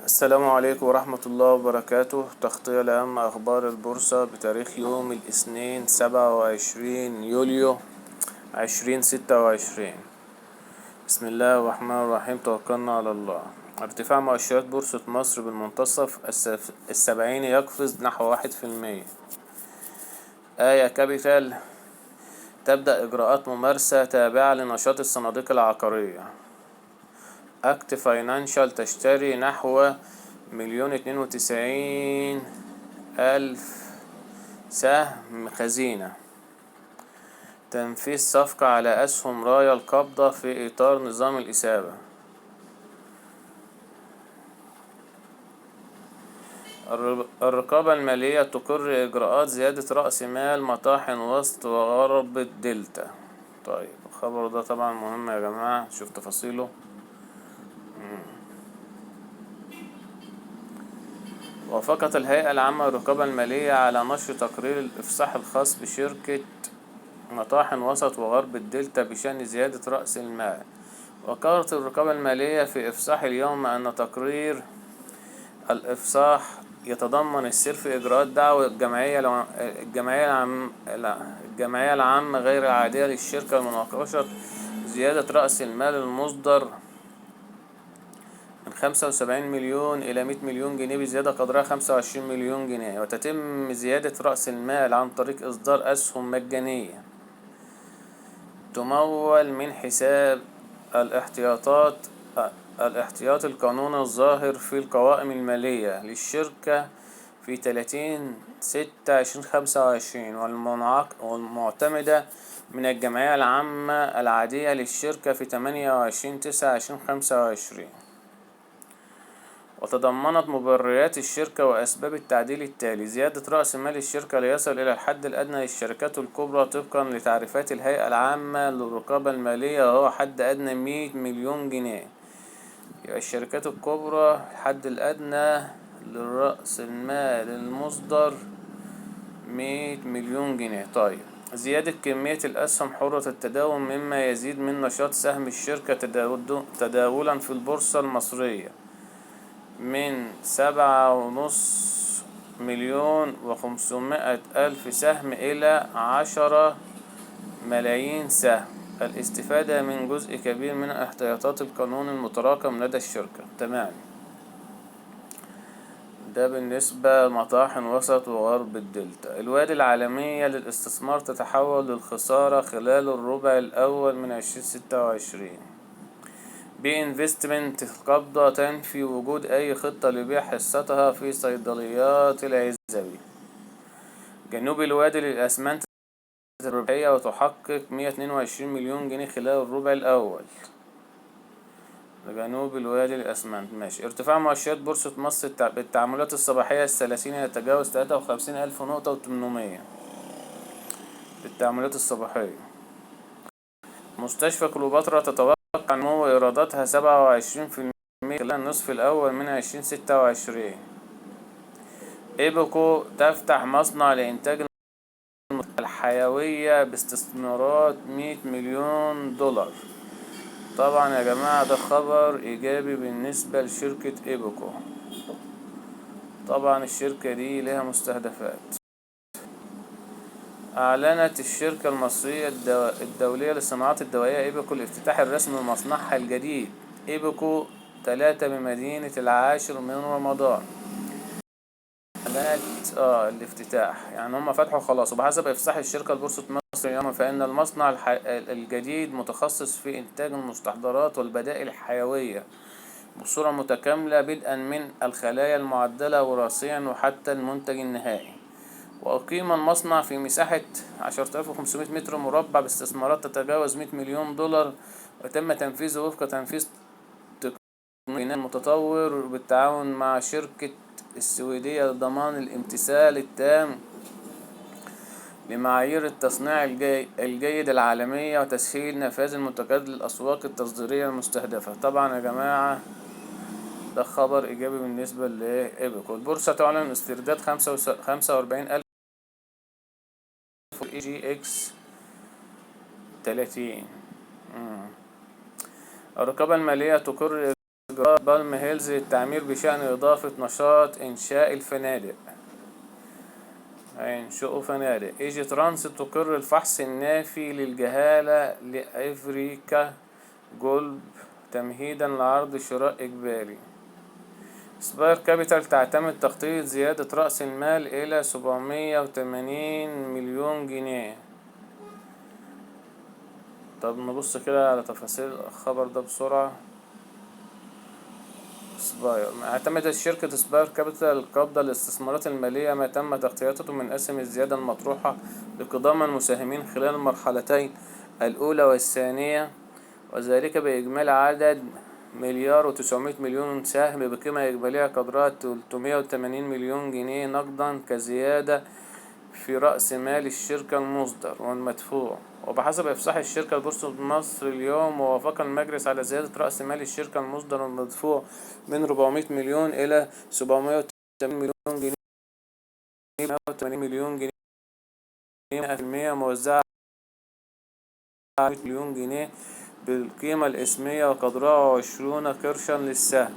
السلام عليكم ورحمة الله وبركاته. تغطية لأهم أخبار البورصة بتاريخ يوم الاثنين 27 يوليو 2026. بسم الله الرحمن الرحيم. توكلنا على الله. ارتفاع مؤشرات بورصة مصر بالمنتصف السبعيني يقفز نحو 1%. آيا كابيتال تبدأ إجراءات ممارسة تابعة لنشاط الصناديق العقارية. أكت فاينانشال تشتري نحو 192,000 سهم خزينة. تنفيذ صفقة على أسهم رايا القبضة في إطار نظام الإسابة. الرقابة المالية تقر إجراءات زيادة رأس مال مطاحن وسط وغرب الدلتا. طيب الخبر ده طبعا مهم يا جماعة، نشوف تفاصيله. وافقت الهيئة العامة للرقابة المالية على نشر تقرير الإفصاح الخاص بشركة مطاحن وسط وغرب الدلتا بشأن زيادة رأس المال. وقالت الرقابة المالية في إفصاح اليوم أن تقرير الإفصاح يتضمن السير في إجراءات دعوى الجمعية العامة غير العادية للشركة لمناقشة زيادة رأس المال المصدر من 75 مليون إلى 100 مليون جنيه بزيادة قدرها 25 مليون جنيه. وتتم زيادة رأس المال عن طريق إصدار أسهم مجانية تمول من حساب الاحتياط القانوني الظاهر في القوائم المالية للشركة في 30/6/2025 والمعتمدة من الجمعية العامة العادية للشركة في 28/9/2025. وتضمنت مبررات الشركة وأسباب التعديل التالي: زيادة رأس مال الشركة ليصل إلى الحد الأدنى للشركات الكبرى طبقا لتعريفات الهيئة العامة للرقابة المالية، وهو حد أدنى 100 مليون جنيه. يبقى الشركات الكبرى الحد الأدنى لرأس المال المصدر 100 مليون جنيه. طيب زيادة كمية الأسهم حرة التداول مما يزيد من نشاط سهم الشركة تداولا في البورصة المصرية من 7.5 مليون و500,000 سهم إلى 10 ملايين سهم. الاستفادة من جزء كبير من احتياطات القانون المتراكم لدى الشركة. تمام. ده بالنسبة لمطاحن وسط وغرب الدلتا. الوادي العالمية للاستثمار تتحول للخسارة خلال الربع الأول من 2026. بي انفستمنت القبضة تنفي وجود أي خطة لبيع حصتها في صيدليات العزبي. جنوب الوادي للأسمنت الربحية وتحقق 122 مليون جنيه خلال الربع الأول. جنوب الوادي للأسمنت. ماشي. ارتفاع مؤشرات بورصة مصر بالتعاملات الصباحية الثلاثينية يتجاوز 53,000 نقطة و800 بالتعاملات الصباحية. مستشفى كليوباترا تتوقع نمو إيراداتها 27% خلال النصف الأول من 2026. إيبكو تفتح مصنع لإنتاج الحيوية باستثمارات 100 مليون دولار. طبعا يا جماعة ده خبر إيجابي بالنسبة لشركة إيبكو. طبعا الشركة دي لها مستهدفات. أعلنت الشركة المصرية الدولية للصناعات الدوائية إيبكو الافتتاح الرسمي لمصنعها الجديد إيبكو 3 بمدينة 10 من رمضان. الافتتاح يعني هم فتحوا خلاص. وبحسب إفصاح الشركة لبورصة مصر اليوم فإن المصنع الجديد متخصص في إنتاج المستحضرات والبدائل الحيوية بصورة متكاملة بدءا من الخلايا المعدلة وراثيا وحتى المنتج النهائي. وأقيم المصنع في مساحة 10,500 متر مربع باستثمارات تتجاوز 100 مليون دولار، وتم تنفيذه وفق تنفيذ تقني متطور بالتعاون مع شركة السويدية لضمان الامتثال التام لمعايير التصنيع الجيد العالمية وتسهيل نفاذ المنتجات للأسواق التصديرية المستهدفة. طبعا يا جماعة ده خبر إيجابي بالنسبة لإيبكو. البورصة تعلن استرداد 45,000 EGX 30. الرقابة المالية تقر إجراء بالم هيلز للتعمير بشأن إضافة نشاط إنشاء الفنادق. هينشئوا فنادق. ايجي ترانس تقر الفحص النافي للجهالة لأفريكا جولب تمهيدا لعرض شراء إجباري. سباير كابيتال تعتمد تخطيط زيادة رأس المال إلى 780 مليون جنيه. طب نبص كده على تفاصيل الخبر ده بسرعة. سباير اعتمدت شركة سباير كابيتال القابضة للاستثمارات المالية ما تم تغطيته من أسهم الزيادة المطروحة لقدام المساهمين خلال المرحلتين الأولى والثانية، وذلك بإجمالي عدد 1,900,000,000 سهم بقيمة إجمالية قدرها 380 مليون جنيه نقدا كزيادة في رأس مال الشركة المصدر والمدفوع. وبحسب إفصاح الشركة لبورصة مصر اليوم، ووافق المجلس على زيادة رأس مال الشركة المصدر والمدفوع من 400 مليون إلى 780 مليون جنيه، 180 مليون جنيه 100% موزعة على 100 مليون جنيه بالقيمة الإسمية وقدرها 20 قرشا للسهم.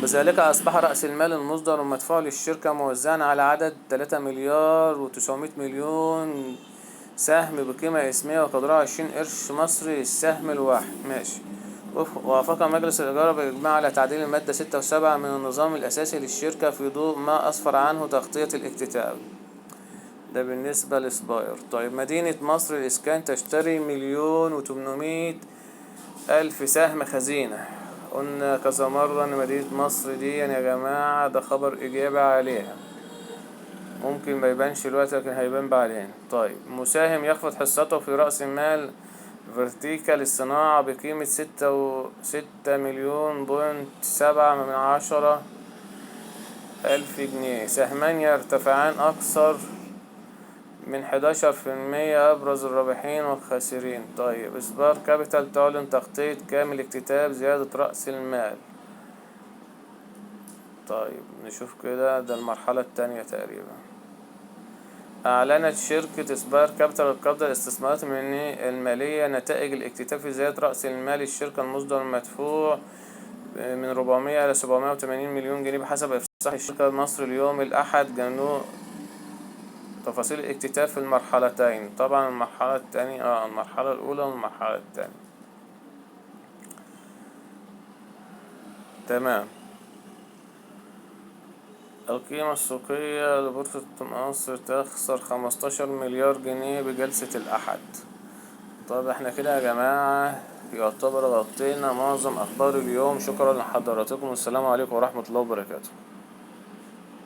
بذلك أصبح رأس المال المصدر والمدفوع للشركة موزعا على عدد 3,900,000,000 سهم بقيمة اسمية وقدرها 20 قرش مصري للسهم الواحد. ماشي. وافق مجلس الإدارة بالإجماع على تعديل المادة 6 و7 من النظام الأساسي للشركة في ضوء ما أسفر عنه تغطية الاكتتاب. ده بالنسبة لسباير. طيب مدينة مصر الإسكان تشتري 1,800,000 سهم خزينة. قلنا كذا مرة ان مدينة مصر دي يا جماعة ده خبر إيجابي عليها، ممكن ما يبانش الوقت لكن هيبان بعدين. طيب مساهم يخفض حصته في رأس المال فيرتيكال الصناعة بقيمة 6,7 ألف جنيه. سهمان يرتفعان أكثر من 11%. أبرز الرابحين والخاسرين. طيب سبار كابيتال تعلن تخطيط كامل اكتتاب زيادة رأس المال. طيب نشوف كده، ده المرحلة التانية تقريبا. أعلنت شركة سبار كابيتال القابضة للاستثمارات المالية نتائج الاكتتاب في زيادة رأس المال الشركة المصدر المدفوع من 400 إلى 780 مليون جنيه بحسب إفصاح الشركة مصر اليوم الأحد. جنوب تفاصيل الاكتتاب في المرحلتين. طبعا المرحلة التانية المرحلة الأولى والمرحلة التانية. تمام. القيمة السوقية لبورصة مصر تخسر 15 مليار جنيه بجلسة الأحد. طب احنا كده يا جماعة يعتبر غطينا معظم أخبار اليوم. شكرا لحضراتكم والسلام عليكم ورحمة الله وبركاته.